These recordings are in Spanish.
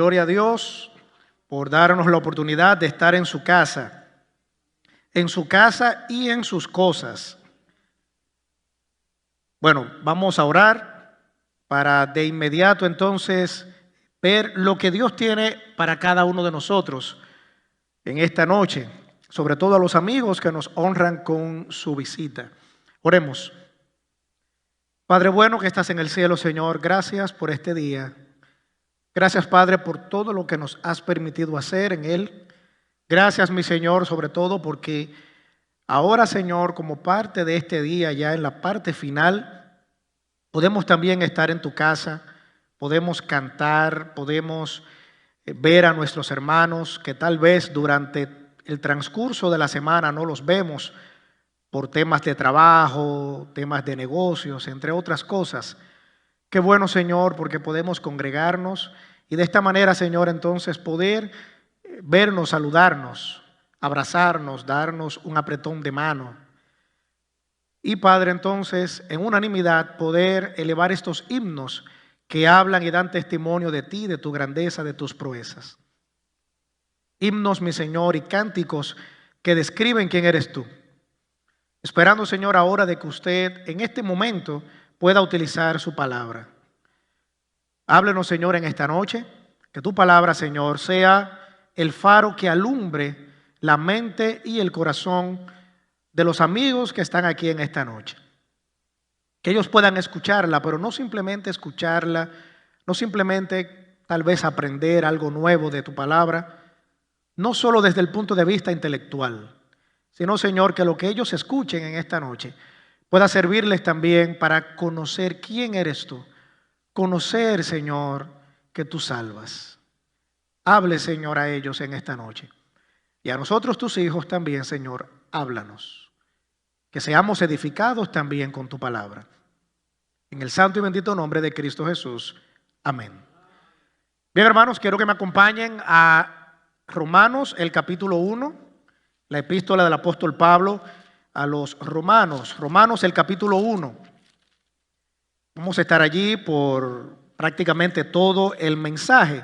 gloria a Dios por darnos la oportunidad de estar en su casa y en sus cosas. Bueno, vamos a orar para de inmediato entonces ver lo que Dios tiene para cada uno de nosotros en esta noche, sobre todo a los amigos que nos honran con su visita. Oremos. Padre bueno que estás en el cielo, Señor, gracias por este día. Gracias, Padre, por todo lo que nos has permitido hacer en él. Gracias, mi Señor, sobre todo porque ahora, Señor, como parte de este día, ya en la parte final, podemos también estar en tu casa, podemos cantar, podemos ver a nuestros hermanos que tal vez durante el transcurso de la semana no los vemos por temas de trabajo, temas de negocios, entre otras cosas. Qué bueno, Señor, porque podemos congregarnos y de esta manera, Señor, entonces poder vernos, saludarnos, abrazarnos, darnos un apretón de mano. Y, Padre, entonces, en unanimidad, poder elevar estos himnos que hablan y dan testimonio de ti, de tu grandeza, de tus proezas. Himnos, mi Señor, y cánticos que describen quién eres tú. Esperando, Señor, ahora de que usted en este momento pueda utilizar su palabra. Háblenos, Señor, en esta noche, que tu palabra, Señor, sea el faro que alumbre la mente y el corazón de los amigos que están aquí en esta noche. Que ellos puedan escucharla, pero no simplemente escucharla, no simplemente tal vez aprender algo nuevo de tu palabra, no solo desde el punto de vista intelectual, sino, Señor, que lo que ellos escuchen en esta noche pueda servirles también para conocer quién eres tú, conocer, Señor, que tú salvas. Hable, Señor, a ellos en esta noche. Y a nosotros, tus hijos, también, Señor, háblanos. Que seamos edificados también con tu palabra. En el santo y bendito nombre de Cristo Jesús. Amén. Bien, hermanos, quiero que me acompañen a Romanos, el capítulo 1. La epístola del apóstol Pablo a los romanos. Romanos, el capítulo 1. Vamos a estar allí por prácticamente todo el mensaje.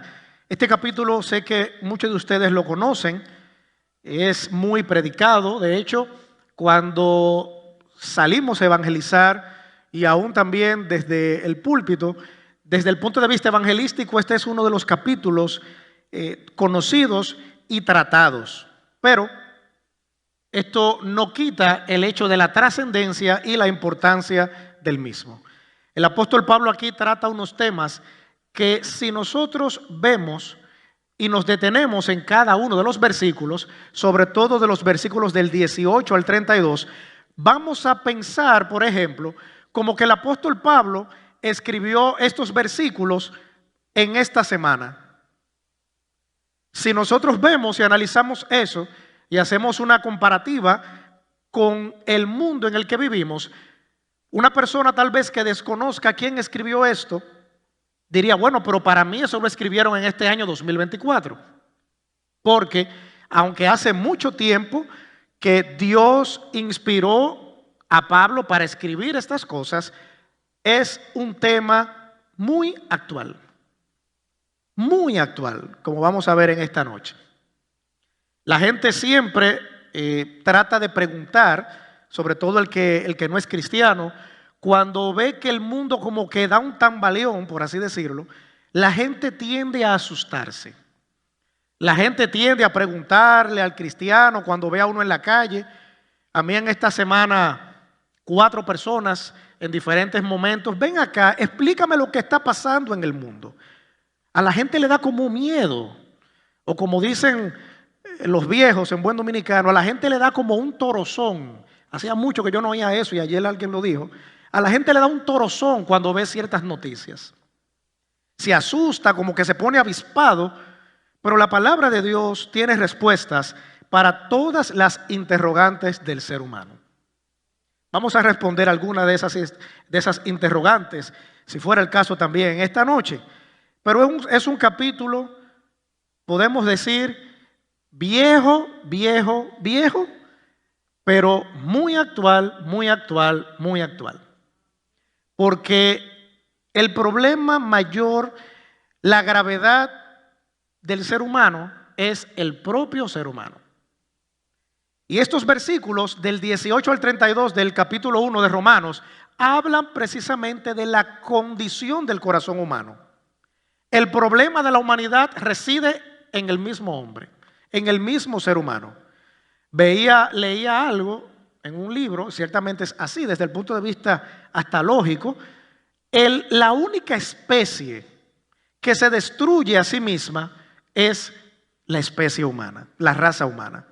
Este capítulo sé que muchos de ustedes lo conocen. Es muy predicado. De hecho, cuando salimos a evangelizar y aún también desde el púlpito, desde el punto de vista evangelístico, este es uno de los capítulos conocidos y tratados. Pero esto no quita el hecho de la trascendencia y la importancia del mismo. El apóstol Pablo aquí trata unos temas que si nosotros vemos y nos detenemos en cada uno de los versículos, sobre todo de los versículos del 18 al 32, vamos a pensar, por ejemplo, como que el apóstol Pablo escribió estos versículos en esta semana. Si nosotros vemos y analizamos eso, y hacemos una comparativa con el mundo en el que vivimos, una persona tal vez que desconozca quién escribió esto, diría, bueno, pero para mí eso lo escribieron en este año 2024. Porque aunque hace mucho tiempo que Dios inspiró a Pablo para escribir estas cosas, es un tema muy actual, como vamos a ver en esta noche. La gente siempre trata de preguntar, sobre todo el que no es cristiano, cuando ve que el mundo como que da un tambaleón, por así decirlo, la gente tiende a asustarse. La gente tiende a preguntarle al cristiano cuando ve a uno en la calle. A mí en esta semana 4 personas en diferentes momentos, ven acá, explícame lo que está pasando en el mundo. A la gente le da como miedo, o como dicen los viejos en buen dominicano, a la gente le da como un torozón. Hacía mucho que yo no oía eso y ayer alguien lo dijo. A la gente le da un torozón cuando ve ciertas noticias. Se asusta, como que se pone avispado, pero la palabra de Dios tiene respuestas para todas las interrogantes del ser humano. Vamos a responder alguna de esas interrogantes, si fuera el caso también esta noche. Pero es un capítulo, podemos decir, viejo, pero muy actual. Porque el problema mayor, la gravedad del ser humano es el propio ser humano. Y estos versículos del 18 al 32 del capítulo 1 de Romanos hablan precisamente de la condición del corazón humano. El problema de la humanidad reside en el mismo hombre, en el mismo ser humano. Leía algo en un libro, ciertamente es así, desde el punto de vista hasta lógico. La única especie que se destruye a sí misma es la especie humana, la raza humana.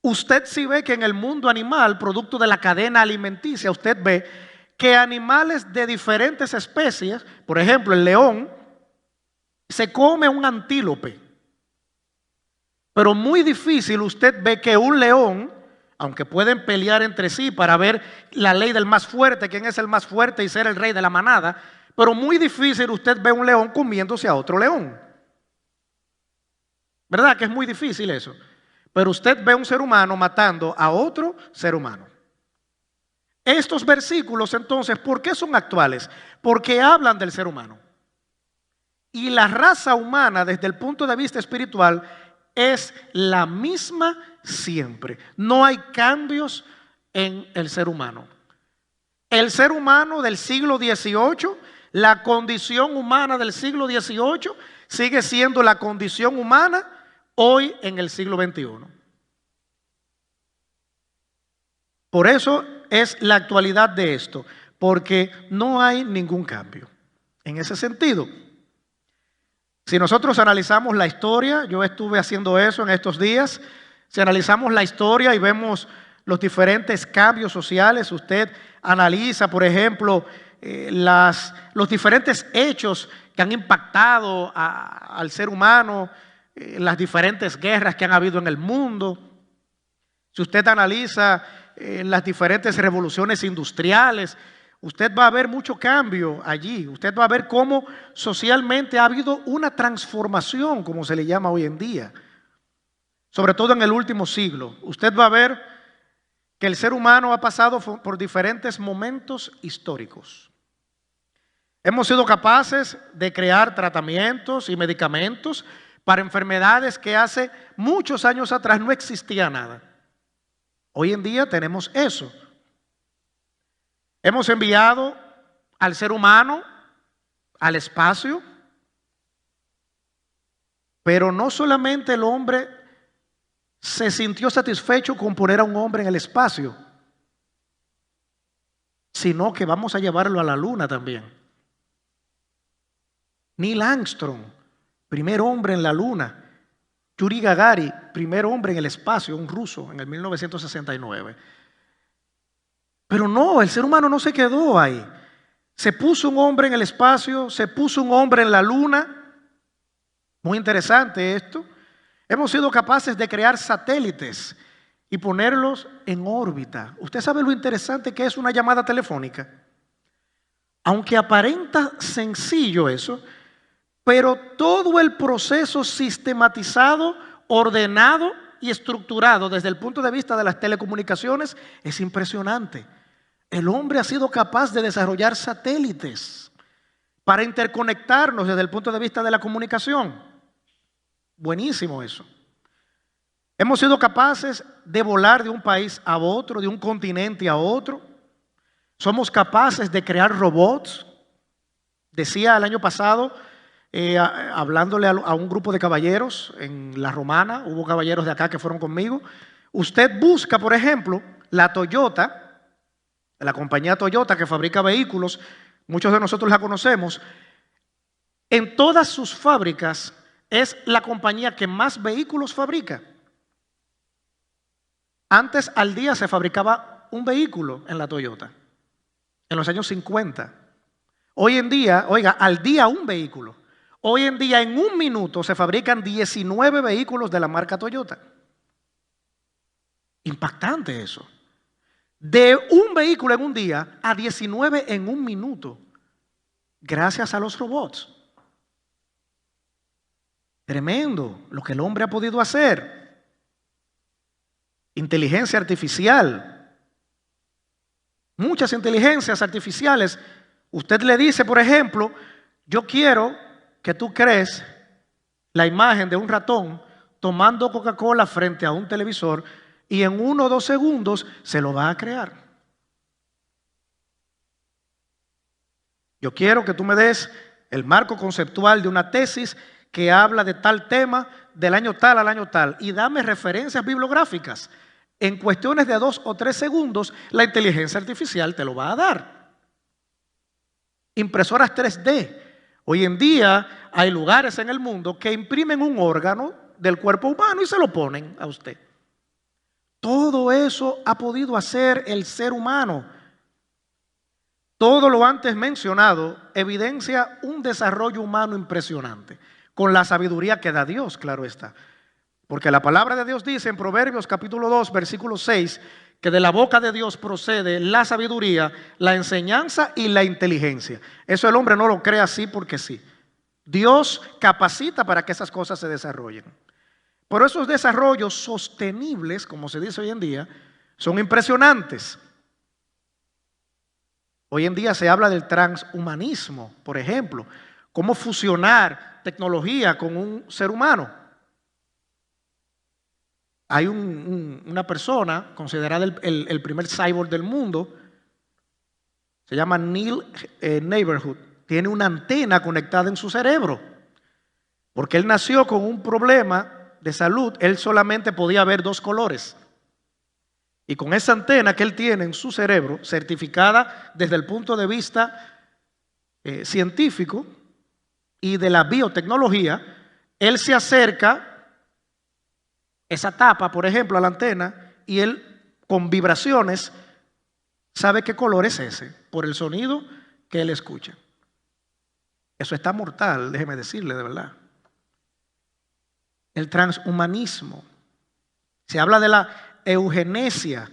Usted sí ve que en el mundo animal, producto de la cadena alimenticia, usted ve que animales de diferentes especies, por ejemplo el león, se come un antílope. Pero muy difícil usted ve que un león, aunque pueden pelear entre sí para ver la ley del más fuerte, quién es el más fuerte y ser el rey de la manada, pero muy difícil usted ve un león comiéndose a otro león. ¿Verdad que es muy difícil eso? Pero usted ve un ser humano matando a otro ser humano. Estos versículos entonces, ¿por qué son actuales? Porque hablan del ser humano. Y la raza humana desde el punto de vista espiritual es la misma siempre. No hay cambios en el ser humano. El ser humano del siglo XVIII, la condición humana del siglo XVIII sigue siendo la condición humana hoy en el siglo XXI. Por eso es la actualidad de esto, porque no hay ningún cambio. En ese sentido, si nosotros analizamos la historia, yo estuve haciendo eso en estos días, si analizamos la historia y vemos los diferentes cambios sociales, usted analiza, por ejemplo, los diferentes hechos que han impactado al ser humano, las diferentes guerras que han habido en el mundo. Si usted analiza las diferentes revoluciones industriales, usted va a ver mucho cambio allí. Usted va a ver cómo socialmente ha habido una transformación, como se le llama hoy en día, sobre todo en el último siglo. Usted va a ver que el ser humano ha pasado por diferentes momentos históricos. Hemos sido capaces de crear tratamientos y medicamentos para enfermedades que hace muchos años atrás no existía nada. Hoy en día tenemos eso. Hemos enviado al ser humano al espacio, pero no solamente el hombre se sintió satisfecho con poner a un hombre en el espacio, sino que vamos a llevarlo a la luna también. Neil Armstrong, primer hombre en la luna. Yuri Gagarin, primer hombre en el espacio, un ruso, en el 1969. Pero no, el ser humano no se quedó ahí. Se puso un hombre en el espacio, se puso un hombre en la luna. Muy interesante esto. Hemos sido capaces de crear satélites y ponerlos en órbita. ¿Usted sabe lo interesante que es una llamada telefónica? Aunque aparenta sencillo eso, pero todo el proceso sistematizado, ordenado y estructurado desde el punto de vista de las telecomunicaciones es impresionante. El hombre ha sido capaz de desarrollar satélites para interconectarnos desde el punto de vista de la comunicación. Buenísimo eso. Hemos sido capaces de volar de un país a otro, de un continente a otro. Somos capaces de crear robots. Decía el año pasado, hablándole a un grupo de caballeros en La Romana, hubo caballeros de acá que fueron conmigo. Usted busca, por ejemplo, la Toyota, la compañía Toyota que fabrica vehículos, muchos de nosotros la conocemos. En todas sus fábricas es la compañía que más vehículos fabrica. Antes al día se fabricaba un vehículo en la Toyota, en los años 50. Hoy en día, oiga, al día un vehículo. Hoy en día en un minuto se fabrican 19 vehículos de la marca Toyota. Impactante eso. De un vehículo en un día a 19 en un minuto, gracias a los robots. Tremendo lo que el hombre ha podido hacer. Inteligencia artificial. Muchas inteligencias artificiales. Usted le dice, por ejemplo, yo quiero que tú crees la imagen de un ratón tomando Coca-Cola frente a un televisor y en 1 o 2 segundos se lo va a crear. Yo quiero que tú me des el marco conceptual de una tesis que habla de tal tema del año tal al año tal y dame referencias bibliográficas. En cuestiones de 2 o 3 segundos la inteligencia artificial te lo va a dar. Impresoras 3D. Hoy en día hay lugares en el mundo que imprimen un órgano del cuerpo humano y se lo ponen a usted. Todo eso ha podido hacer el ser humano. Todo lo antes mencionado evidencia un desarrollo humano impresionante, con la sabiduría que da Dios, claro está. Porque la palabra de Dios dice en Proverbios capítulo 2, versículo 6, que de la boca de Dios procede la sabiduría, la enseñanza y la inteligencia. Eso el hombre no lo cree así porque sí. Dios capacita para que esas cosas se desarrollen. Pero esos desarrollos sostenibles, como se dice hoy en día, son impresionantes. Hoy en día se habla del transhumanismo, por ejemplo, cómo fusionar tecnología con un ser humano. Hay una persona considerada el primer cyborg del mundo, se llama Neil Neighborhood, tiene una antena conectada en su cerebro, porque él nació con un problema de salud, él solamente podía ver 2 colores. Y con esa antena que él tiene en su cerebro, certificada desde el punto de vista científico y de la biotecnología, él se acerca esa tapa, por ejemplo, a la antena y él con vibraciones sabe qué color es ese por el sonido que él escucha. Eso está mortal, déjeme decirle de verdad. El transhumanismo. Se habla de la eugenesia,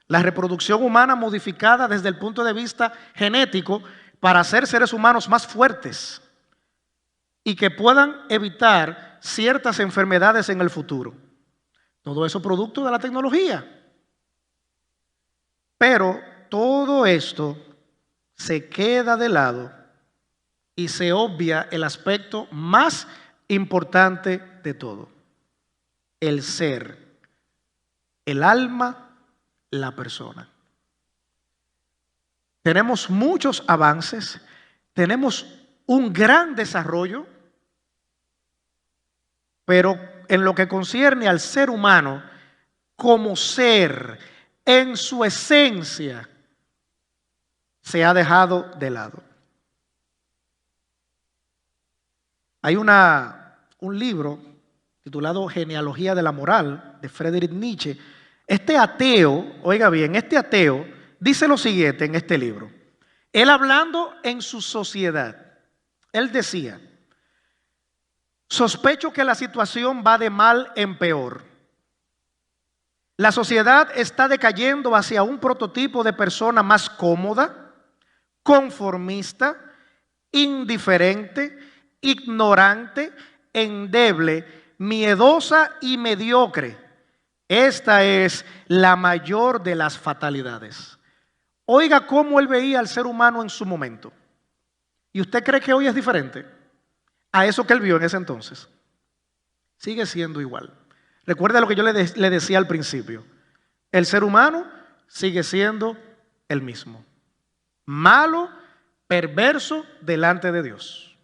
la reproducción humana modificada desde el punto de vista genético para hacer seres humanos más fuertes y que puedan evitar ciertas enfermedades en el futuro. Todo eso producto de la tecnología. Pero todo esto se queda de lado y se obvia el aspecto más importante de todo: el ser, el alma, la persona. Tenemos muchos avances, tenemos un gran desarrollo, pero en lo que concierne al ser humano como ser, en su esencia, se ha dejado de lado. Hay un libro titulado Genealogía de la Moral, de Friedrich Nietzsche. Este ateo, oiga bien, este ateo dice lo siguiente en este libro. Él hablando en su sociedad, él decía: sospecho que la situación va de mal en peor. La sociedad está decayendo hacia un prototipo de persona más cómoda, conformista, indiferente, ignorante, endeble, miedosa y mediocre. Esta es la mayor de las fatalidades. Oiga cómo él veía al ser humano en su momento. ¿Y usted cree que hoy es diferente a eso que él vio en ese entonces? Sigue siendo igual. Recuerda lo que yo le decía al principio. El ser humano sigue siendo el mismo. Malo, perverso delante de Dios.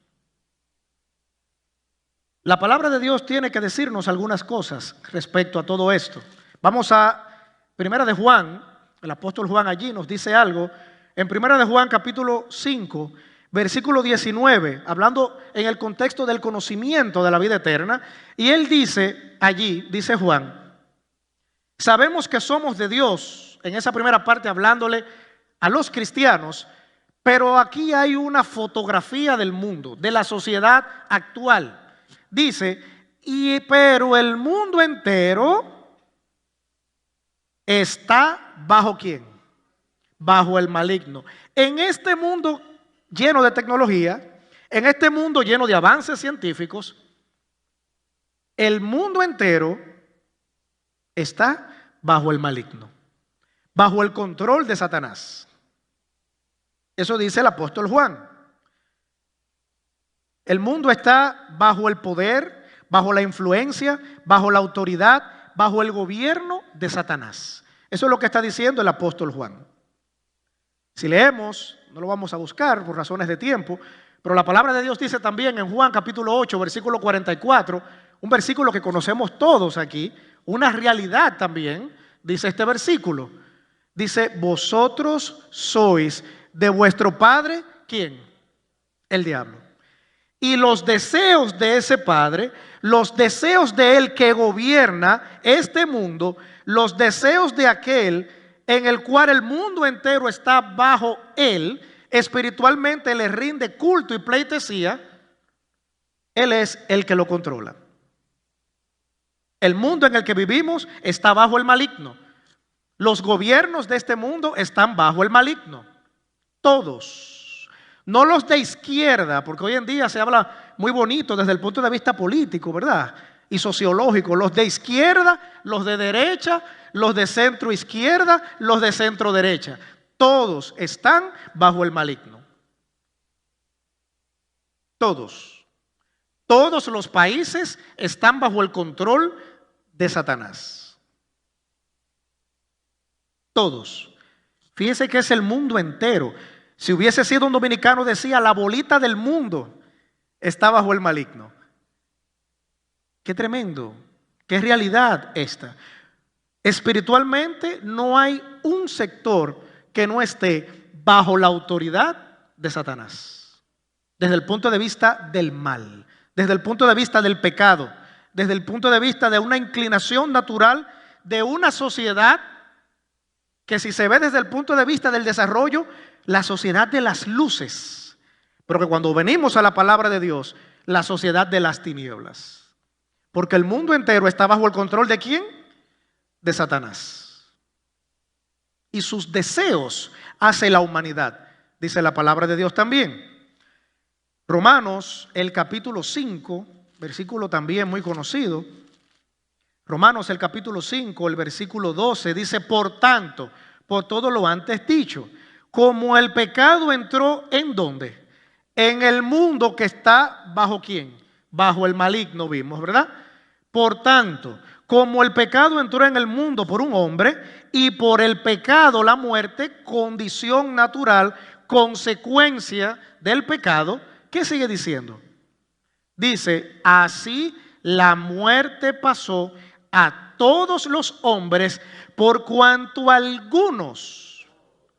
La palabra de Dios tiene que decirnos algunas cosas respecto a todo esto. Vamos a Primera de Juan. El apóstol Juan allí nos dice algo. En Primera de Juan capítulo 5, versículo 19, hablando en el contexto del conocimiento de la vida eterna. Y él dice allí, dice Juan: sabemos que somos de Dios, en esa primera parte hablándole a los cristianos, pero aquí hay una fotografía del mundo, de la sociedad actual. Dice, pero el mundo entero está ¿bajo quién? Bajo el maligno. En este mundo lleno de tecnología, en este mundo lleno de avances científicos, el mundo entero está bajo el maligno, bajo el control de Satanás. Eso dice el apóstol Juan. El mundo está bajo el poder, bajo la influencia, bajo la autoridad, bajo el gobierno de Satanás. Eso es lo que está diciendo el apóstol Juan. Si leemos, no lo vamos a buscar por razones de tiempo, pero la palabra de Dios dice también en Juan capítulo 8, versículo 44, un versículo que conocemos todos aquí, una realidad también, dice este versículo. Dice, vosotros sois de vuestro padre, ¿quién? El diablo. Y los deseos de ese padre, los deseos de él que gobierna este mundo, los deseos de aquel en el cual el mundo entero está bajo él, espiritualmente le rinde culto y pleitesía, él es el que lo controla. El mundo en el que vivimos está bajo el maligno. Los gobiernos de este mundo están bajo el maligno. Todos. No los de izquierda, porque hoy en día se habla muy bonito desde el punto de vista político, ¿verdad? Y sociológico. Los de izquierda, los de derecha, los de centro izquierda, los de centro derecha. Todos están bajo el maligno. Todos. Todos los países están bajo el control de Satanás. Todos. Fíjense que es el mundo entero. Si hubiese sido un dominicano, decía, la bolita del mundo está bajo el maligno. Qué tremendo, qué realidad esta. Espiritualmente no hay un sector que no esté bajo la autoridad de Satanás. Desde el punto de vista del mal, desde el punto de vista del pecado, desde el punto de vista de una inclinación natural de una sociedad que, si se ve desde el punto de vista del desarrollo, la sociedad de las luces, pero que cuando venimos a la palabra de Dios, la sociedad de las tinieblas. Porque el mundo entero está bajo el control ¿de quién? De Satanás. Y sus deseos hace la humanidad, dice la palabra de Dios también. Romanos, el capítulo 5, versículo también muy conocido. Romanos, el capítulo 5, el versículo 12, dice, por tanto, por todo lo antes dicho, como el pecado entró ¿en dónde? En el mundo que está bajo ¿quién? Bajo el maligno, vimos, ¿verdad? Por tanto, como el pecado entró en el mundo por un hombre, y por el pecado la muerte, condición natural, consecuencia del pecado, ¿qué sigue diciendo? Dice, así la muerte pasó a todos los hombres por cuanto algunos,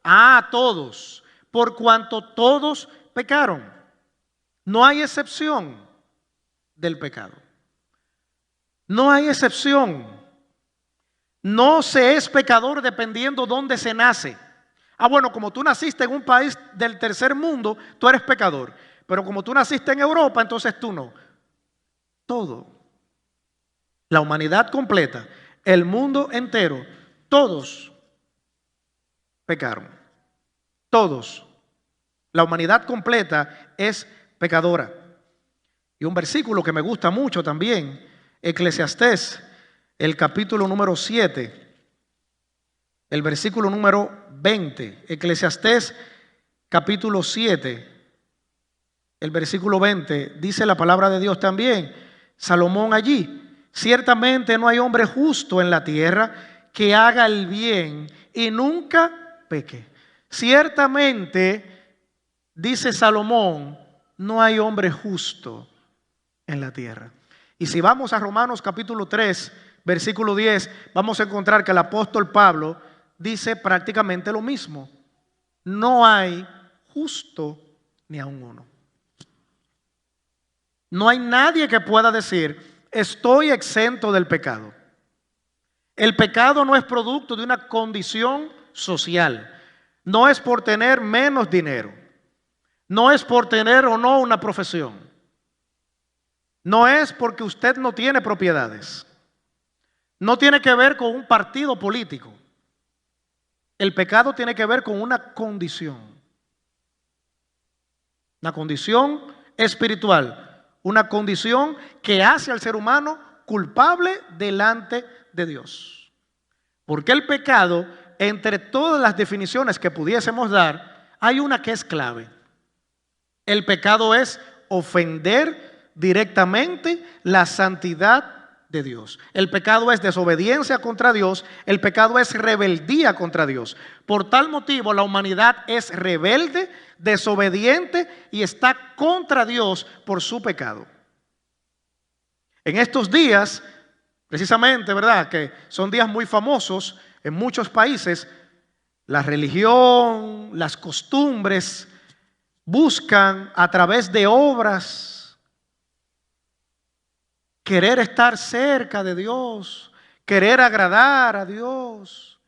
a todos, por cuanto todos pecaron. No hay excepción del pecado. No hay excepción. No se es pecador dependiendo dónde se nace. Ah, bueno, como tú naciste en un país del tercer mundo, tú eres pecador. Pero como tú naciste en Europa, entonces tú no. Todo. La humanidad completa, el mundo entero, todos pecaron. Todos. La humanidad completa es pecadora. Y un versículo que me gusta mucho también, Eclesiastés, el capítulo número 7, el versículo número 20. Eclesiastés, capítulo 7, el versículo 20, dice la palabra de Dios también. Salomón allí, ciertamente no hay hombre justo en la tierra que haga el bien y nunca peque. Ciertamente, dice Salomón, no hay hombre justo en la tierra. Y si vamos a Romanos capítulo 3, versículo 10, vamos a encontrar que el apóstol Pablo dice prácticamente lo mismo. No hay justo ni aun uno. No hay nadie que pueda decir, estoy exento del pecado. El pecado no es producto de una condición social. No es por tener menos dinero. No es por tener o no una profesión. No es porque usted no tiene propiedades. No tiene que ver con un partido político. El pecado tiene que ver con una condición. Una condición espiritual. Una condición que hace al ser humano culpable delante de Dios. Porque el pecado, entre todas las definiciones que pudiésemos dar, hay una que es clave. El pecado es ofender directamente la santidad de Dios. El pecado es desobediencia contra Dios, el pecado es rebeldía contra Dios. Por tal motivo, la humanidad es rebelde, desobediente y está contra Dios por su pecado. En estos días, precisamente, ¿verdad?, que son días muy famosos en muchos países, la religión, las costumbres buscan a través de obras querer estar cerca de Dios, querer agradar a Dios,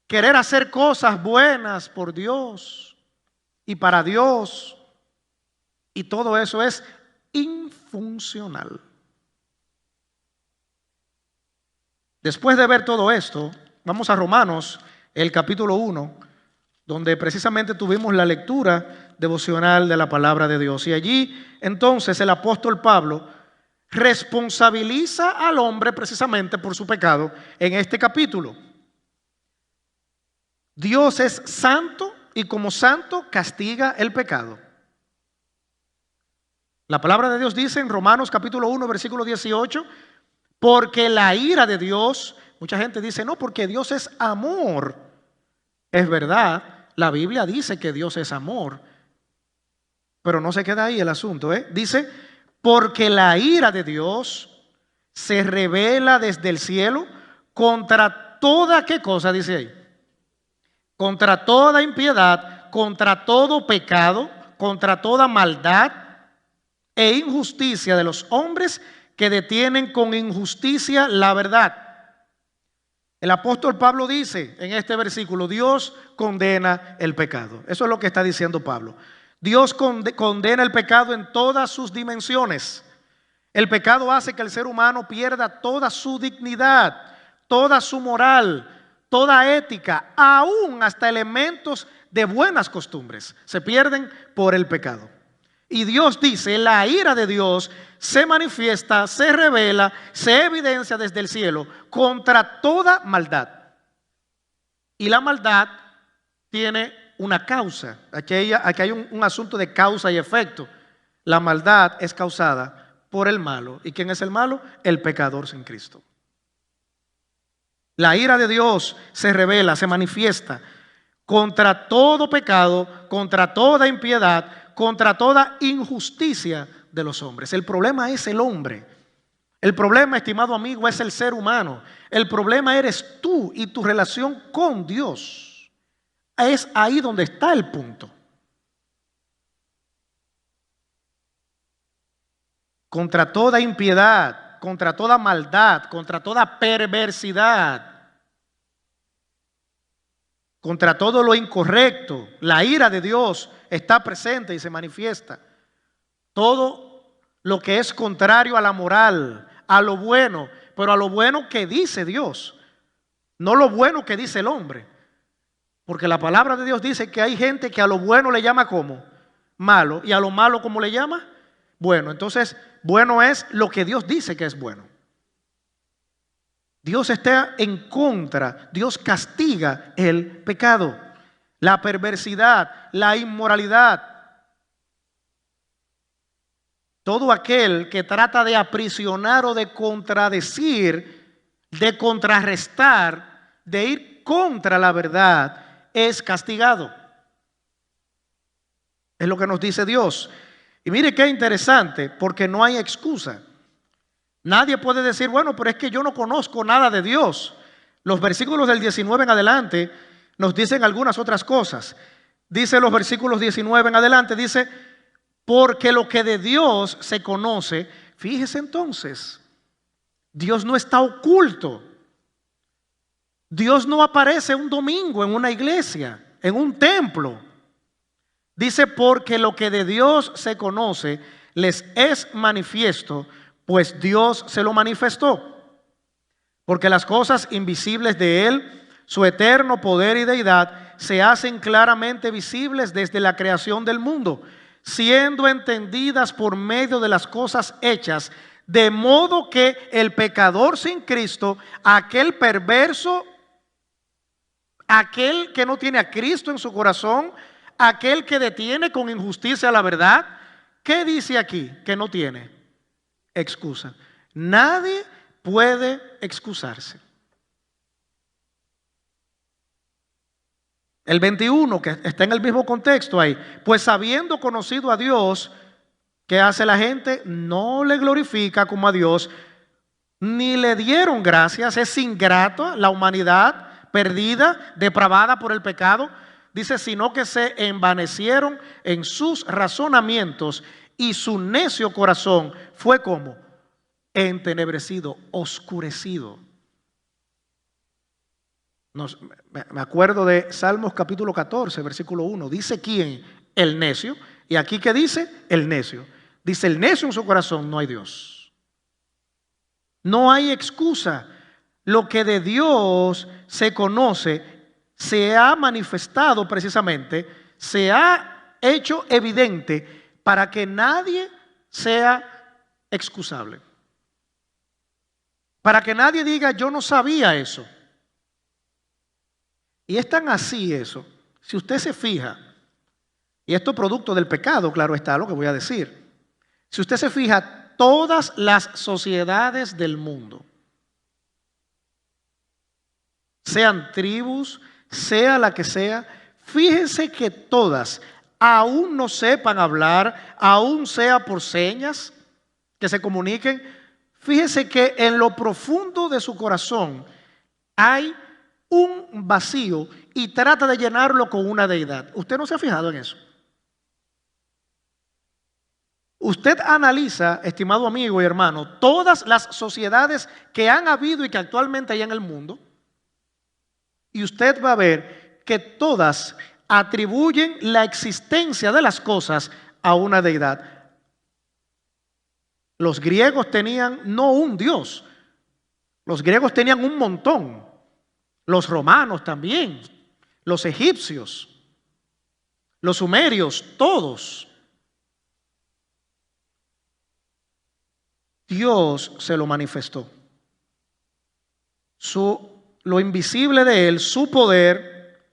querer hacer cosas buenas por Dios y para Dios. Y todo eso es infuncional. Después de ver todo esto, vamos a Romanos, el capítulo 1, donde precisamente tuvimos la lectura devocional de la palabra de Dios. Y allí entonces el apóstol Pablo responsabiliza al hombre precisamente por su pecado en este capítulo. Dios es santo y como santo castiga el pecado. La palabra de Dios dice en Romanos capítulo 1, versículo 18, porque la ira de Dios, mucha gente dice, no, porque Dios es amor. Es verdad, la Biblia dice que Dios es amor, pero no se queda ahí el asunto, ¿eh? Dice, porque la ira de Dios se revela desde el cielo contra toda, ¿qué cosa dice ahí? Contra toda impiedad, contra todo pecado, contra toda maldad e injusticia de los hombres que detienen con injusticia la verdad. El apóstol Pablo dice en este versículo, Dios condena el pecado. Eso es lo que está diciendo Pablo. Dios condena el pecado en todas sus dimensiones. El pecado hace que el ser humano pierda toda su dignidad, toda su moral, toda ética, aún hasta elementos de buenas costumbres se pierden por el pecado. Y Dios dice, la ira de Dios se manifiesta, se revela, se evidencia desde el cielo contra toda maldad. Y la maldad tiene una causa. Aquí hay un asunto de causa y efecto. La maldad es causada por el malo. ¿Y quién es el malo? El pecador sin Cristo. La ira de Dios se revela, se manifiesta contra todo pecado, contra toda impiedad, contra toda injusticia de los hombres. El problema es el hombre. El problema, estimado amigo, es el ser humano. El problema eres tú y tu relación con Dios. Es ahí donde está el punto. Contra toda impiedad, contra toda maldad, contra toda perversidad, contra todo lo incorrecto, la ira de Dios está presente y se manifiesta. Todo lo que es contrario a la moral, a lo bueno, pero a lo bueno que dice Dios, no lo bueno que dice el hombre. Porque la palabra de Dios dice que hay gente que a lo bueno le llama como malo y a lo malo como le llama bueno. Entonces, bueno es lo que Dios dice que es bueno. Dios está en contra, Dios castiga el pecado, la perversidad, la inmoralidad. Todo aquel que trata de aprisionar o de contradecir, de contrarrestar, de ir contra la verdad, es castigado. Es lo que nos dice Dios. Y mire qué interesante, porque no hay excusa. Nadie puede decir, bueno, pero es que yo no conozco nada de Dios. Los versículos del 19 en adelante nos dicen algunas otras cosas. Dice los versículos 19 en adelante, dice, porque lo que de Dios se conoce, fíjese entonces, Dios no está oculto. Dios no aparece un domingo en una iglesia, en un templo. Dice, porque lo que de Dios se conoce les es manifiesto, pues Dios se lo manifestó. Porque las cosas invisibles de Él, su eterno poder y deidad, se hacen claramente visibles desde la creación del mundo, siendo entendidas por medio de las cosas hechas, de modo que el pecador sin Cristo, aquel perverso, aquel que no tiene a Cristo en su corazón, aquel que detiene con injusticia la verdad, ¿qué dice aquí que no tiene? excusa. Nadie puede excusarse. El 21, que está en el mismo contexto ahí. Pues habiendo conocido a Dios, ¿qué hace la gente? No le glorifica como a Dios, ni le dieron gracias. Es ingrato la humanidad perdida, depravada por el pecado. Dice, sino que se envanecieron en sus razonamientos y su necio corazón fue como entenebrecido, oscurecido. Me acuerdo de Salmos capítulo 14, versículo 1. Dice quién, el necio. Y aquí ¿qué dice? El necio. Dice el necio en su corazón, no hay Dios. No hay excusa. Lo que de Dios se conoce se ha manifestado precisamente, se ha hecho evidente para que nadie sea excusable. Para que nadie diga, yo no sabía eso. Y es tan así eso, si usted se fija, y esto es producto del pecado, claro está lo que voy a decir. Si usted se fija, todas las sociedades del mundo, sean tribus, sea la que sea, fíjense que todas, aún no sepan hablar, aún sea por señas que se comuniquen, fíjense que en lo profundo de su corazón hay un vacío y trata de llenarlo con una deidad. ¿Usted no se ha fijado en eso? Usted analiza, estimado amigo y hermano, todas las sociedades que han habido y que actualmente hay en el mundo, y usted va a ver que todas atribuyen la existencia de las cosas a una deidad. Los griegos tenían no un dios, los griegos tenían un montón. Los romanos también, los egipcios, los sumerios, todos. Dios se lo manifestó. Lo invisible de Él, su poder,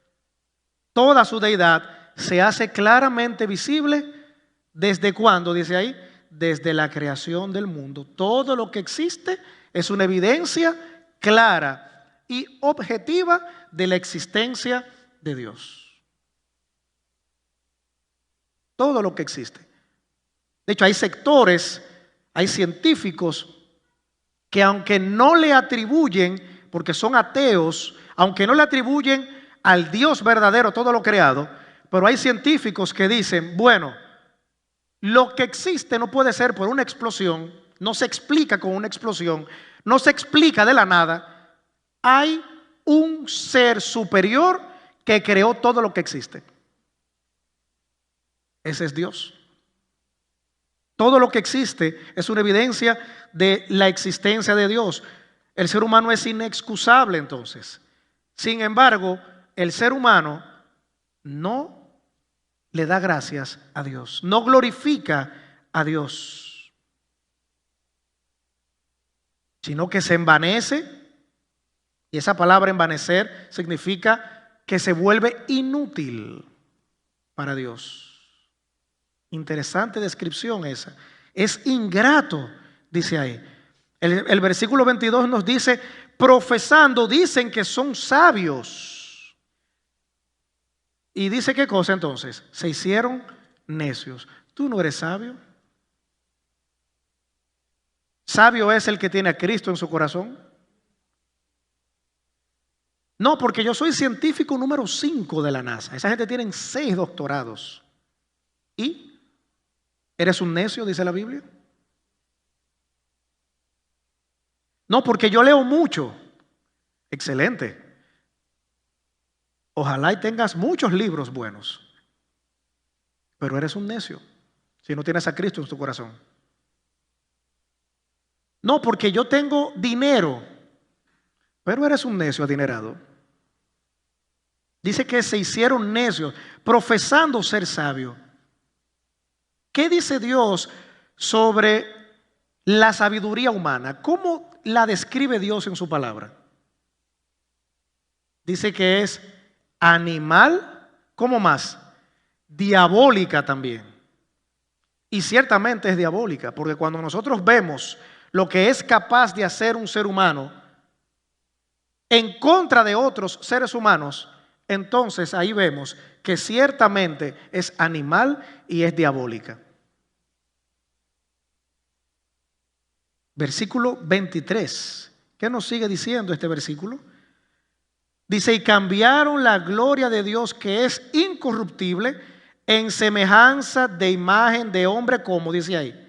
toda su deidad, se hace claramente visible. ¿Desde cuándo? Dice ahí, desde la creación del mundo. Todo lo que existe es una evidencia clara y objetiva de la existencia de Dios. Todo lo que existe. De hecho, hay sectores, hay científicos que aunque no le atribuyen, porque son ateos, aunque no le atribuyen al Dios verdadero todo lo creado, pero hay científicos que dicen, bueno, lo que existe no puede ser por una explosión, no se explica con una explosión, no se explica de la nada. Hay un ser superior que creó todo lo que existe. Ese es Dios. Todo lo que existe es una evidencia de la existencia de Dios. El ser humano es inexcusable entonces. Sin embargo, el ser humano no le da gracias a Dios, no glorifica a Dios, sino que se envanece. Y esa palabra envanecer significa que se vuelve inútil para Dios. Interesante descripción esa. Es ingrato, dice ahí. El versículo 22 nos dice, profesando, dicen que son sabios. Y dice qué cosa entonces, se hicieron necios. ¿Tú no eres sabio? ¿Sabio es el que tiene a Cristo en su corazón? No, porque yo soy científico número 5 de la NASA. Esa gente tiene 6 doctorados. ¿Y? ¿Eres un necio, dice la Biblia? No, porque yo leo mucho. Excelente. Ojalá y tengas muchos libros buenos. Pero eres un necio si no tienes a Cristo en tu corazón. No, porque yo tengo dinero. Pero eres un necio adinerado. Dice que se hicieron necios, profesando ser sabios. ¿Qué dice Dios sobre la sabiduría humana? ¿Cómo la describe Dios en su palabra? Dice que es animal, ¿cómo más? Diabólica también. Y ciertamente es diabólica, porque cuando nosotros vemos lo que es capaz de hacer un ser humano en contra de otros seres humanos, entonces ahí vemos que ciertamente es animal y es diabólica. Versículo 23. ¿Qué nos sigue diciendo este versículo? Dice, y cambiaron la gloria de Dios que es incorruptible en semejanza de imagen de hombre, como dice ahí,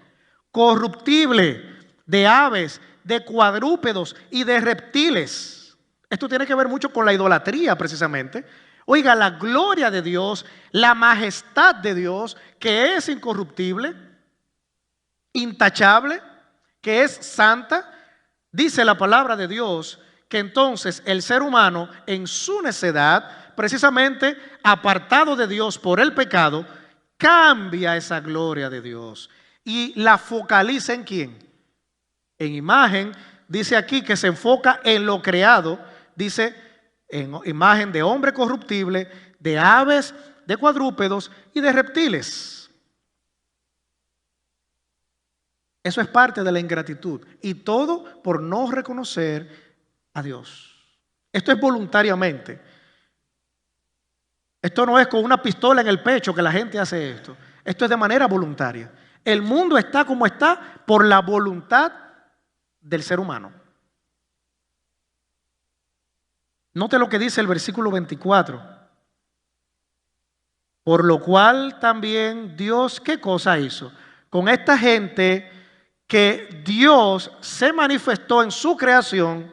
corruptible, de aves, de cuadrúpedos y de reptiles. Esto tiene que ver mucho con la idolatría precisamente. Oiga, la gloria de Dios, la majestad de Dios, que es incorruptible, intachable, que es santa, dice la palabra de Dios que entonces el ser humano en su necedad, precisamente apartado de Dios por el pecado, cambia esa gloria de Dios y la focaliza ¿en quién? En imagen, dice aquí que se enfoca en lo creado, dice en imagen de hombre corruptible, de aves, de cuadrúpedos y de reptiles. Eso es parte de la ingratitud y todo por no reconocer a Dios. Esto es voluntariamente. Esto no es con una pistola en el pecho que la gente hace esto. Esto es de manera voluntaria. El mundo está como está por la voluntad del ser humano. Note lo que dice el versículo 24. Por lo cual también Dios, ¿qué cosa hizo? Con esta gente que Dios se manifestó en su creación,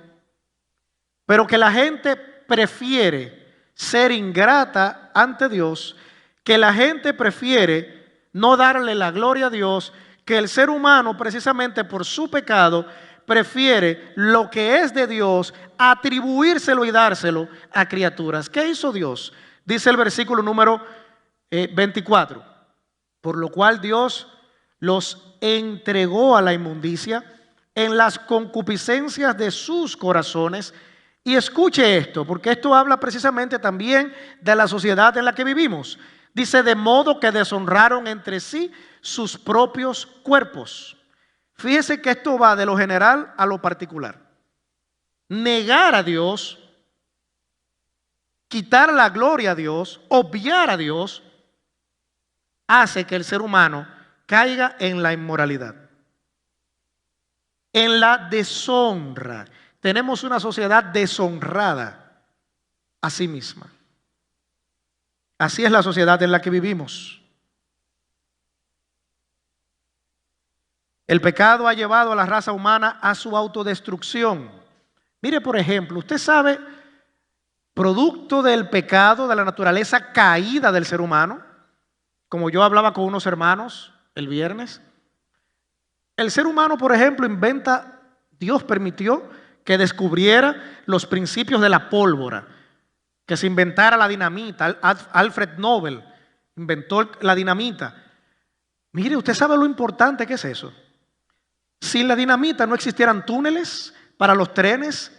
pero que la gente prefiere ser ingrata ante Dios, que la gente prefiere no darle la gloria a Dios, que el ser humano precisamente por su pecado prefiere lo que es de Dios atribuírselo y dárselo a criaturas. ¿Qué hizo Dios? Dice el versículo número 24. Por lo cual Dios los entregó a la inmundicia en las concupiscencias de sus corazones. Y escuche esto, porque esto habla precisamente también de la sociedad en la que vivimos. Dice, de modo que deshonraron entre sí sus propios cuerpos. Fíjese que esto va de lo general a lo particular. Negar a Dios, quitar la gloria a Dios, obviar a Dios, hace que el ser humano caiga en la inmoralidad, en la deshonra. Tenemos una sociedad deshonrada a sí misma. Así es la sociedad en la que vivimos. El pecado ha llevado a la raza humana a su autodestrucción. Mire, por ejemplo, usted sabe, producto del pecado, de la naturaleza caída del ser humano, como yo hablaba con unos hermanos el viernes, el ser humano, por ejemplo, inventa, Dios permitió que descubriera los principios de la pólvora, que se inventara la dinamita. Alfred Nobel inventó la dinamita. Mire, usted sabe lo importante que es eso. Sin la dinamita no existieran túneles para los trenes,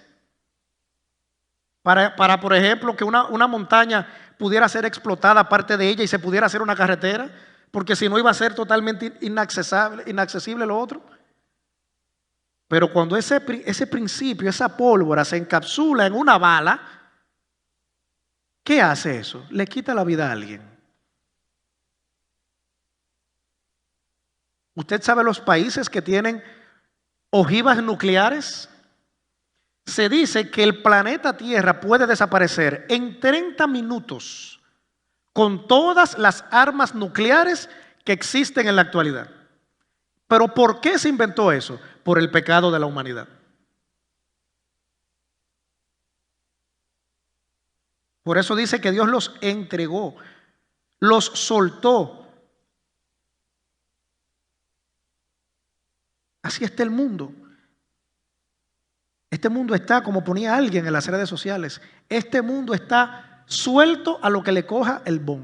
para por ejemplo, que una montaña pudiera ser explotada parte de ella y se pudiera hacer una carretera, porque si no iba a ser totalmente inaccesible lo otro. Pero cuando ese principio, esa pólvora se encapsula en una bala, ¿qué hace eso? Le quita la vida a alguien. ¿Usted sabe los países que tienen ojivas nucleares? Se dice que el planeta Tierra puede desaparecer en 30 minutos con todas las armas nucleares que existen en la actualidad. ¿Pero por qué se inventó eso? Por el pecado de la humanidad. Por eso dice que Dios los entregó, los soltó. Así está el mundo. Este mundo está, como ponía alguien en las redes sociales, este mundo está suelto a lo que le coja el bon,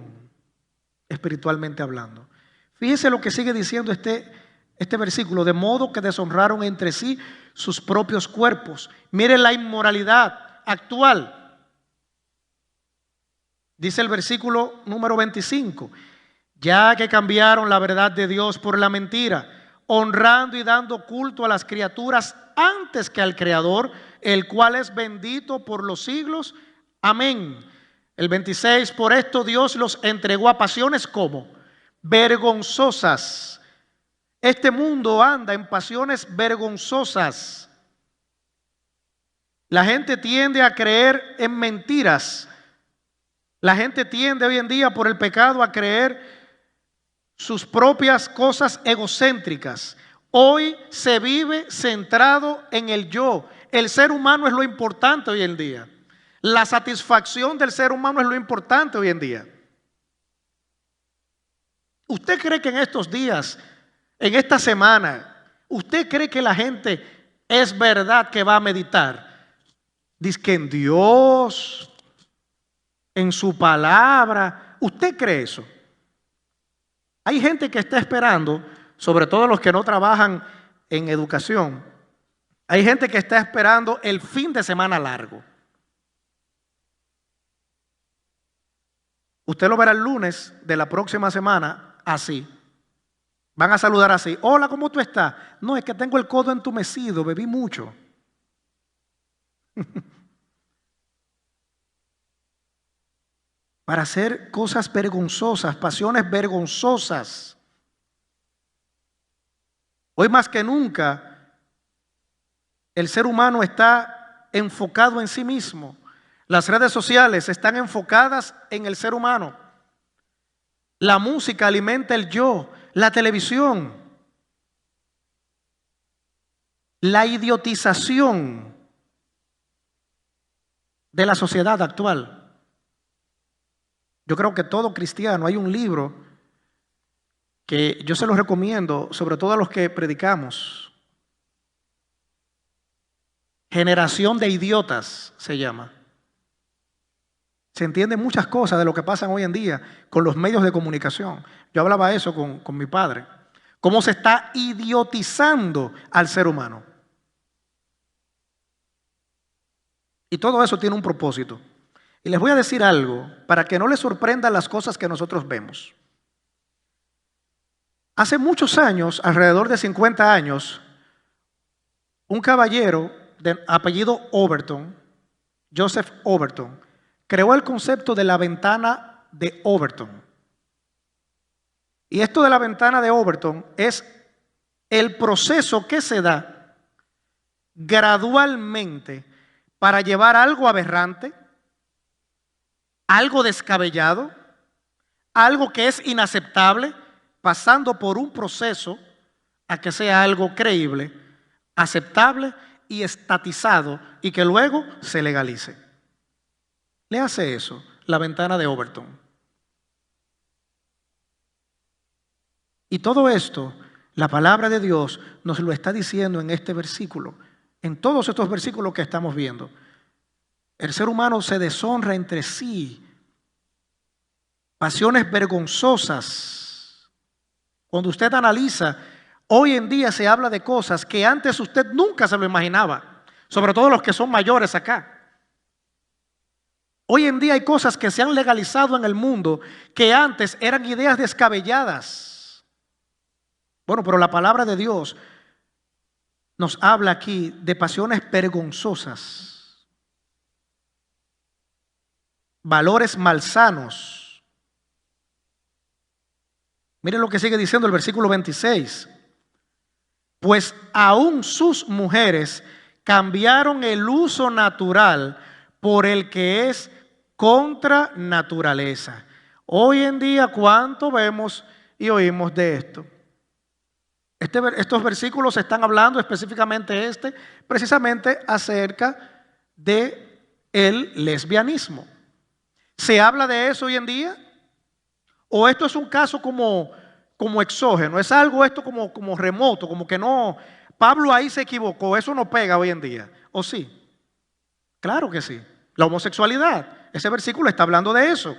espiritualmente hablando. Fíjese lo que sigue diciendo este versículo, de modo que deshonraron entre sí sus propios cuerpos. Mire la inmoralidad actual. Dice el versículo número 25, ya que cambiaron la verdad de Dios por la mentira, honrando y dando culto a las criaturas antes que al Creador, el cual es bendito por los siglos. Amén. El 26, por esto Dios los entregó a pasiones como vergonzosas. Este mundo anda en pasiones vergonzosas. La gente tiende a creer en mentiras. La gente tiende hoy en día por el pecado a creer sus propias cosas egocéntricas. Hoy se vive centrado en el yo. El ser humano es lo importante hoy en día. La satisfacción del ser humano es lo importante hoy en día. ¿Usted cree que en estos días, en esta semana, usted cree que la gente es verdad que va a meditar? Dice que en Dios, en su palabra. ¿Usted cree eso? Hay gente que está esperando, sobre todo los que no trabajan en educación, hay gente que está esperando el fin de semana largo. Usted lo verá el lunes de la próxima semana así. Van a saludar así. Hola, ¿cómo tú estás? No, es que tengo el codo entumecido, bebí mucho. Para hacer cosas vergonzosas, pasiones vergonzosas. Hoy más que nunca, el ser humano está enfocado en sí mismo. Las redes sociales están enfocadas en el ser humano. La música alimenta el yo, la televisión, la idiotización de la sociedad actual. Yo creo que todo cristiano, hay un libro que yo se los recomiendo, sobre todo a los que predicamos. Generación de idiotas se llama. Se entienden muchas cosas de lo que pasan hoy en día con los medios de comunicación. Yo hablaba eso con mi padre. Cómo se está idiotizando al ser humano. Y todo eso tiene un propósito. Y les voy a decir algo para que no les sorprendan las cosas que nosotros vemos. Hace muchos años, alrededor de 50 años, un caballero de apellido Overton, Joseph Overton, creó el concepto de la ventana de Overton. Y esto de la ventana de Overton es el proceso que se da gradualmente para llevar algo aberrante, algo descabellado, algo que es inaceptable, pasando por un proceso a que sea algo creíble, aceptable y estatizado y que luego se legalice. Le hace eso la ventana de Overton. Y todo esto, la palabra de Dios nos lo está diciendo en este versículo, en todos estos versículos que estamos viendo. El ser humano se deshonra entre sí, pasiones vergonzosas. Cuando usted analiza, hoy en día se habla de cosas que antes usted nunca se lo imaginaba, sobre todo los que son mayores acá. Hoy en día hay cosas que se han legalizado en el mundo que antes eran ideas descabelladas. Bueno, pero la palabra de Dios nos habla aquí de pasiones vergonzosas, valores malsanos. Miren lo que sigue diciendo el versículo 26. Pues aún sus mujeres cambiaron el uso natural por el que es contra naturaleza. Hoy en día, ¿cuánto vemos y oímos de esto? Estos versículos están hablando específicamente precisamente acerca de el lesbianismo. ¿Se habla de eso hoy en día? ¿O esto es un caso como exógeno? ¿Es algo esto como remoto, como que no? Pablo ahí se equivocó, eso no pega hoy en día. ¿O sí? Claro que sí. La homosexualidad, ese versículo está hablando de eso.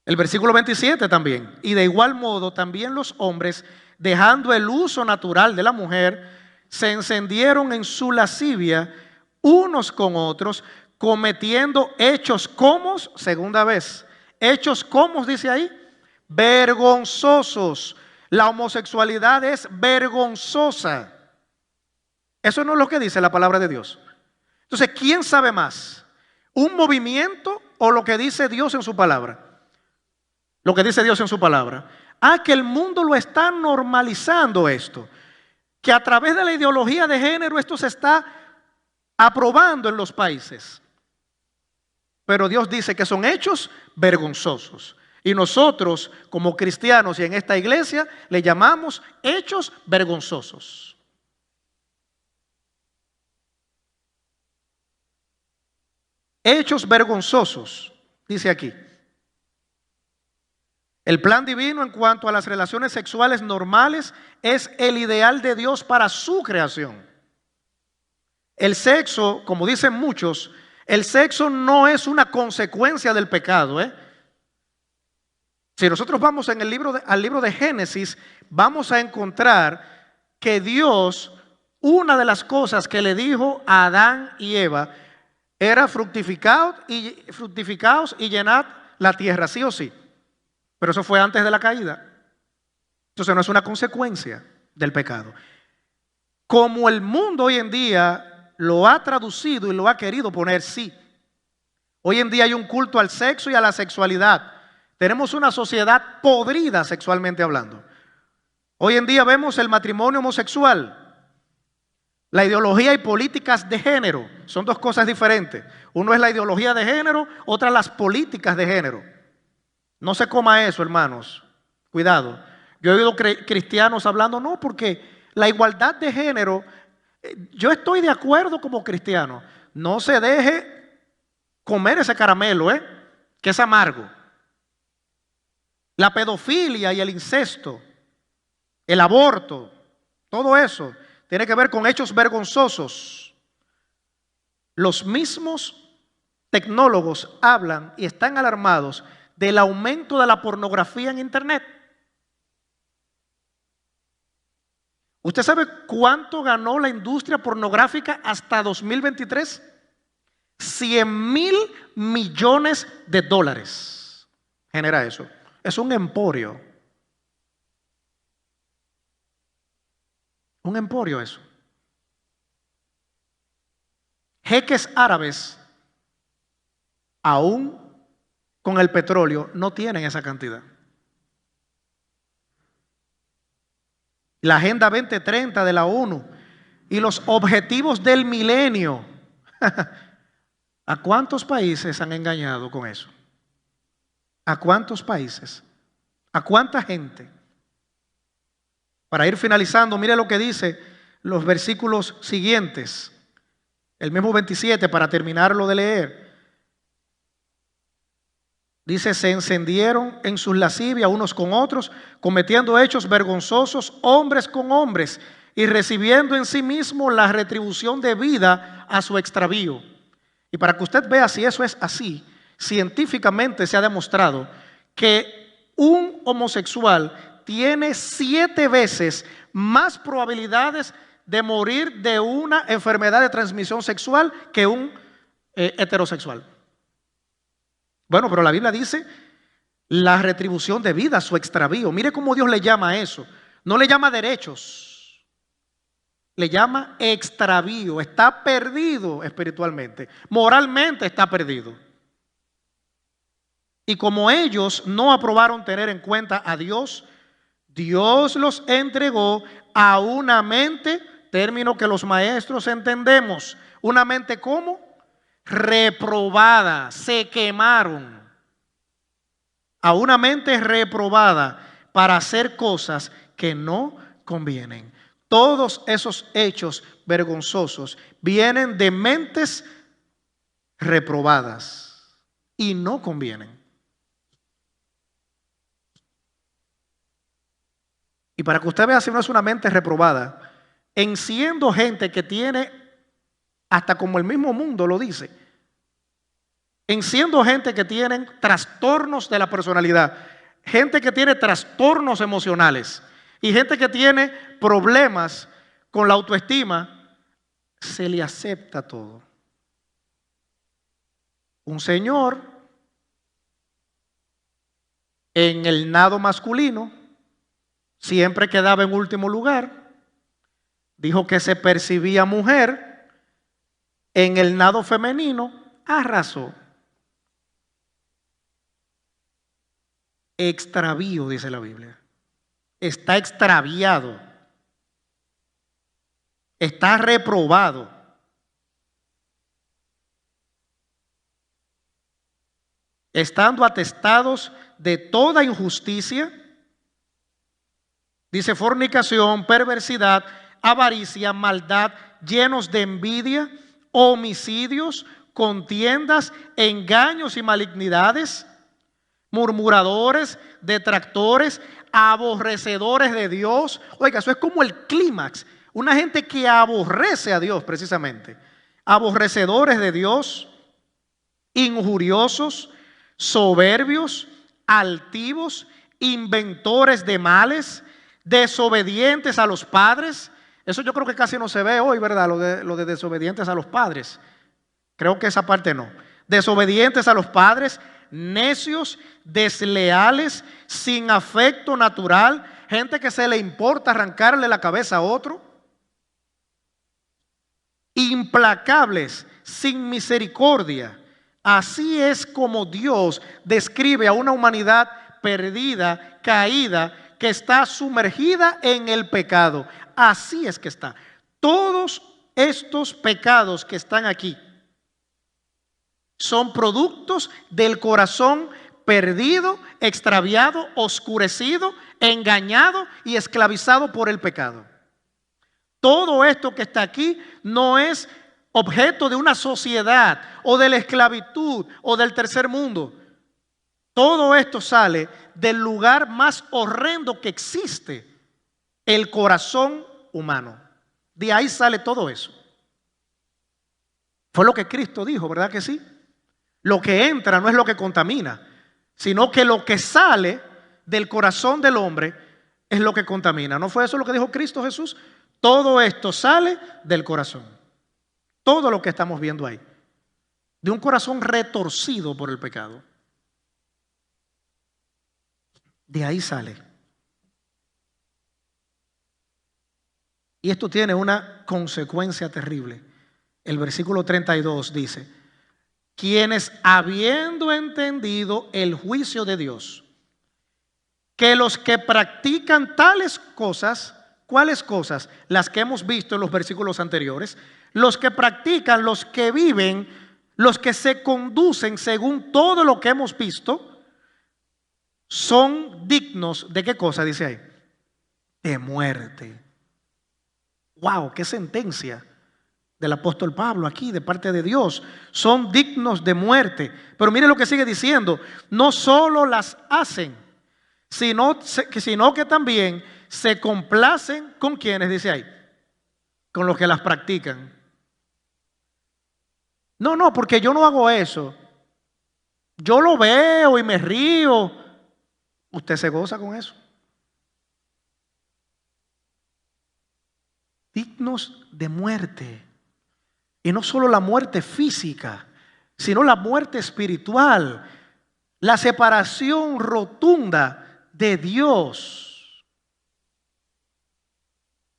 El versículo 27 también. Y de igual modo también los hombres, dejando el uso natural de la mujer, se encendieron en su lascivia unos con otros, cometiendo hechos como, segunda vez, hechos como dice ahí, vergonzosos. La homosexualidad es vergonzosa. Eso no es lo que dice la palabra de Dios. Entonces, ¿quién sabe más? ¿Un movimiento o lo que dice Dios en su palabra? Lo que dice Dios en su palabra. Que el mundo lo está normalizando esto. Que a través de la ideología de género esto se está aprobando en los países. Pero Dios dice que son hechos vergonzosos. Y nosotros, como cristianos y en esta iglesia, le llamamos hechos vergonzosos. Hechos vergonzosos, dice aquí. El plan divino en cuanto a las relaciones sexuales normales es el ideal de Dios para su creación. El sexo, como dicen muchos, el sexo no es una consecuencia del pecado, Si nosotros vamos en al libro de Génesis, vamos a encontrar que Dios, una de las cosas que le dijo a Adán y Eva, era fructificaos y llenad la tierra, sí o sí. Pero eso fue antes de la caída. Entonces no es una consecuencia del pecado. Como el mundo hoy en día lo ha traducido y lo ha querido poner, sí. Hoy en día hay un culto al sexo y a la sexualidad. Tenemos una sociedad podrida sexualmente hablando. Hoy en día vemos el matrimonio homosexual. La ideología y políticas de género son dos cosas diferentes. Uno es la ideología de género, otra las políticas de género. No se coma eso, hermanos. Cuidado. Yo he oído cristianos hablando, no, porque la igualdad de género, yo estoy de acuerdo como cristiano. No se deje comer ese caramelo, que es amargo. La pedofilia y el incesto, el aborto, todo eso tiene que ver con hechos vergonzosos. Los mismos tecnólogos hablan y están alarmados del aumento de la pornografía en Internet. ¿Usted sabe cuánto ganó la industria pornográfica hasta 2023? 100,000 millones de dólares genera eso. Es un emporio. Un emporio eso. Jeques árabes, aún con el petróleo, no tienen esa cantidad. La Agenda 2030 de la ONU y los objetivos del milenio. ¿A cuántos países han engañado con eso? ¿A cuántos países? ¿A cuánta gente? Para ir finalizando, mire lo que dice los versículos siguientes. El mismo 27, para terminarlo de leer. Dice, se encendieron en sus lascivias unos con otros, cometiendo hechos vergonzosos hombres con hombres y recibiendo en sí mismo la retribución debida a su extravío. Y para que usted vea si eso es así, científicamente se ha demostrado que un homosexual tiene 7 veces más probabilidades de morir de una enfermedad de transmisión sexual que un heterosexual. Bueno, pero la Biblia dice la retribución debida a su extravío. Mire cómo Dios le llama a eso. No le llama derechos, le llama extravío. Está perdido espiritualmente, moralmente está perdido. Y como ellos no aprobaron tener en cuenta a Dios, Dios los entregó a una mente, término que los maestros entendemos. Una mente ¿cómo? Reprobada, se quemaron. A una mente reprobada para hacer cosas que no convienen. Todos esos hechos vergonzosos vienen de mentes reprobadas y no convienen. Y para que usted vea si no es una mente reprobada, en siendo gente que tiene, hasta como el mismo mundo lo dice, en siendo gente que tienen trastornos de la personalidad, gente que tiene trastornos emocionales y gente que tiene problemas con la autoestima, se le acepta todo. Un señor En el nado masculino siempre quedaba en último lugar. Dijo que se percibía mujer. En el nado femenino arrasó. Extravío, dice la Biblia. Está extraviado. Está reprobado. Estando atestados de toda injusticia, dice fornicación, perversidad, avaricia, maldad, llenos de envidia, homicidios, contiendas, engaños y malignidades, murmuradores, detractores, aborrecedores de Dios. Oiga, eso es como el clímax. Una gente que aborrece a Dios precisamente. Aborrecedores de Dios, injuriosos, soberbios, altivos, inventores de males, desobedientes a los padres. Eso yo creo que casi no se ve hoy, ¿verdad? Lo de desobedientes a los padres. Creo que esa parte no. Desobedientes a los padres, necios, desleales, sin afecto natural, gente que se le importa arrancarle la cabeza a otro, implacables, sin misericordia. Así es como Dios describe a una humanidad perdida, caída, que está sumergida en el pecado. Así es que está. Todos estos pecados que están aquí son productos del corazón perdido, extraviado, oscurecido, engañado y esclavizado por el pecado. Todo esto que está aquí no es objeto de una sociedad o de la esclavitud o del tercer mundo. Todo esto sale del lugar más horrendo que existe, el corazón humano. De ahí sale todo eso. Fue lo que Cristo dijo, ¿verdad que sí? Lo que entra no es lo que contamina, sino que lo que sale del corazón del hombre es lo que contamina. ¿No fue eso lo que dijo Cristo Jesús? Todo esto sale del corazón. Todo lo que estamos viendo ahí. De un corazón retorcido por el pecado. De ahí sale. Y esto tiene una consecuencia terrible. El versículo 32 dice: quienes habiendo entendido el juicio de Dios, que los que practican tales cosas, ¿cuáles cosas? Las que hemos visto en los versículos anteriores. Los que practican, los que viven, los que se conducen según todo lo que hemos visto, son dignos de ¿qué cosa? Dice ahí. De muerte. ¡Wow! ¡Qué sentencia del apóstol Pablo aquí de parte de Dios! Son dignos de muerte. Pero mire lo que sigue diciendo. No solo las hacen, sino que también se complacen con quienes, dice ahí, con los que las practican. No, porque yo no hago eso. Yo lo veo y me río. Usted se goza con eso. Dignos de muerte. Y no solo la muerte física, sino la muerte espiritual. La separación rotunda de Dios.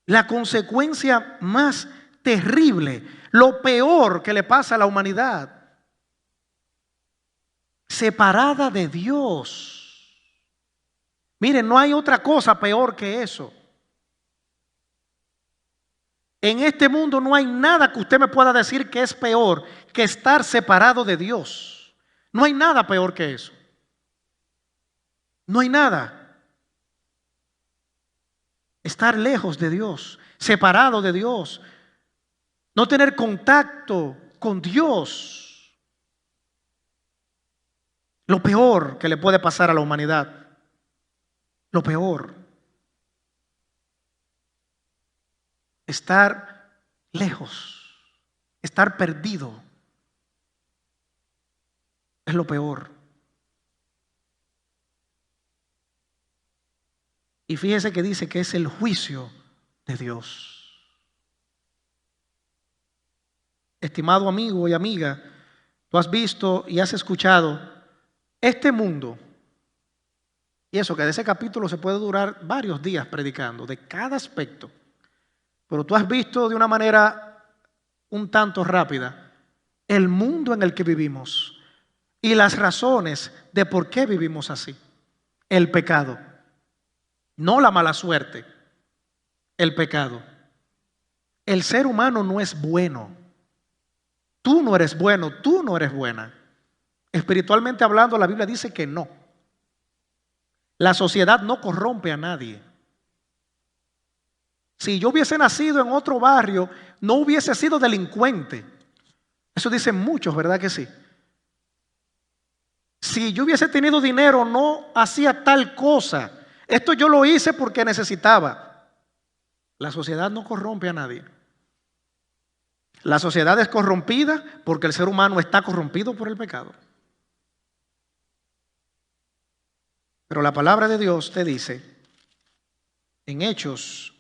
La consecuencia más terrible, lo peor que le pasa a la humanidad. Separada de Dios. Miren, no hay otra cosa peor que eso. En este mundo no hay nada que usted me pueda decir que es peor que estar separado de Dios. No hay nada peor que eso. No hay nada. Estar lejos de Dios, separado de Dios, no tener contacto con Dios. Lo peor que le puede pasar a la humanidad. Lo peor. Estar lejos, estar perdido, es lo peor. Y fíjese que dice que es el juicio de Dios. Estimado amigo y amiga, tú has visto y has escuchado, este mundo Y eso que de ese capítulo se puede durar varios días predicando, de cada aspecto. Pero tú has visto de una manera un tanto rápida el mundo en el que vivimos y las razones de por qué vivimos así. El pecado, no la mala suerte, el pecado. El ser humano no es bueno. Tú no eres bueno, tú no eres buena. Espiritualmente hablando, la Biblia dice que no. La sociedad no corrompe a nadie. Si yo hubiese nacido en otro barrio, no hubiese sido delincuente. Eso dicen muchos, ¿verdad que sí? Si yo hubiese tenido dinero, no hacía tal cosa. Esto yo lo hice porque necesitaba. La sociedad no corrompe a nadie. La sociedad es corrompida porque el ser humano está corrompido por el pecado. Pero la palabra de Dios te dice en Hechos,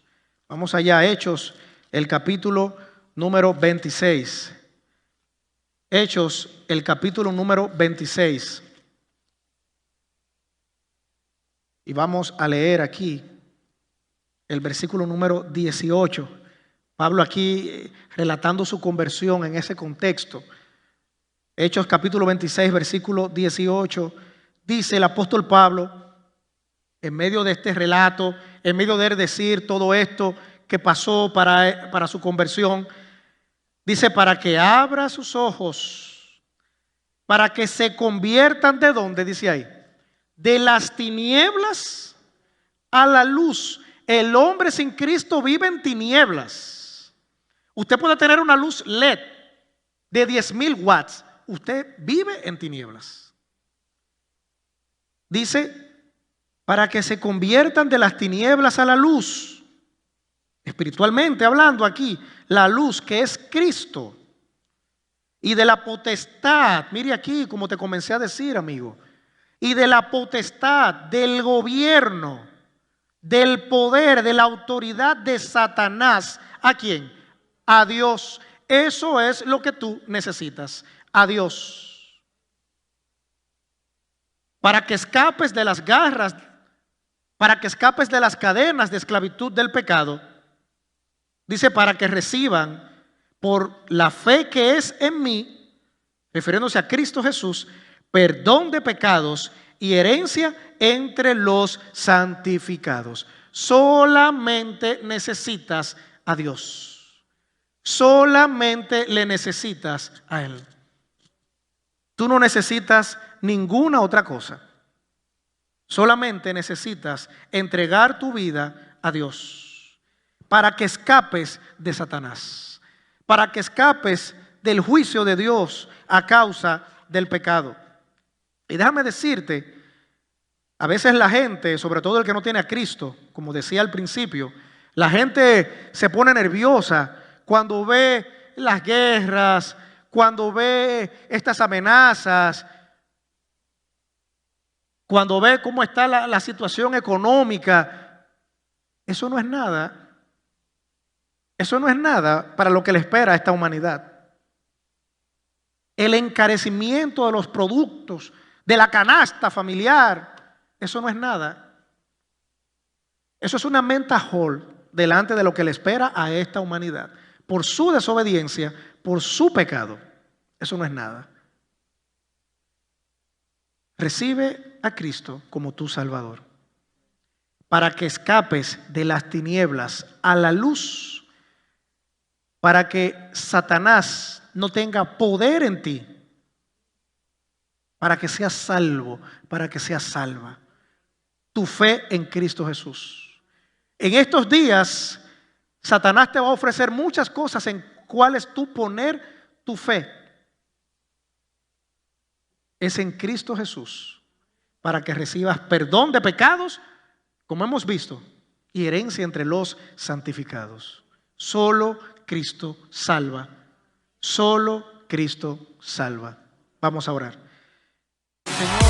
vamos allá, Hechos, el capítulo número 26. Hechos, el capítulo número 26. Y vamos a leer aquí el versículo número 18. Pablo aquí relatando su conversión en ese contexto. Hechos capítulo 26, versículo 18. Dice el apóstol Pablo, en medio de este relato, en medio de él decir todo esto que pasó para su conversión, dice, para que abra sus ojos, para que se conviertan ¿de dónde? Dice ahí, de las tinieblas a la luz. El hombre sin Cristo vive en tinieblas. Usted puede tener una luz LED de 10,000 watts. Usted vive en tinieblas. Dice, para que se conviertan de las tinieblas a la luz. Espiritualmente hablando aquí, la luz que es Cristo. Y de la potestad, mire aquí como te comencé a decir, amigo. Y de la potestad, del gobierno, del poder, de la autoridad de Satanás. ¿A quién? A Dios. Eso es lo que tú necesitas. A Dios. Para que escapes de las garras, para que escapes de las cadenas de esclavitud del pecado. Dice, para que reciban por la fe que es en mí, refiriéndose a Cristo Jesús, perdón de pecados y herencia entre los santificados. Solamente necesitas a Dios. Solamente le necesitas a Él. Tú no necesitas ninguna otra cosa. Solamente necesitas entregar tu vida a Dios para que escapes de Satanás, para que escapes del juicio de Dios a causa del pecado. Y déjame decirte, a veces la gente, sobre todo el que no tiene a Cristo, como decía al principio, la gente se pone nerviosa cuando ve las guerras, cuando ve estas amenazas, cuando ve cómo está la situación económica. Eso no es nada. Eso no es nada para lo que le espera a esta humanidad. El encarecimiento de los productos, de la canasta familiar, eso no es nada. Eso es una menta hall delante de lo que le espera a esta humanidad. Por su desobediencia, por su pecado. Eso no es nada. Recibe a Cristo como tu Salvador, para que escapes de las tinieblas a la luz, para que Satanás no tenga poder en ti, para que seas salvo, para que seas salva. Tu fe en Cristo Jesús. En estos días, Satanás te va a ofrecer muchas cosas en cuales tú poner tu fe. Es en Cristo Jesús, para que recibas perdón de pecados, como hemos visto, y herencia entre los santificados. Solo Cristo salva. Solo Cristo salva. Vamos a orar. Señor.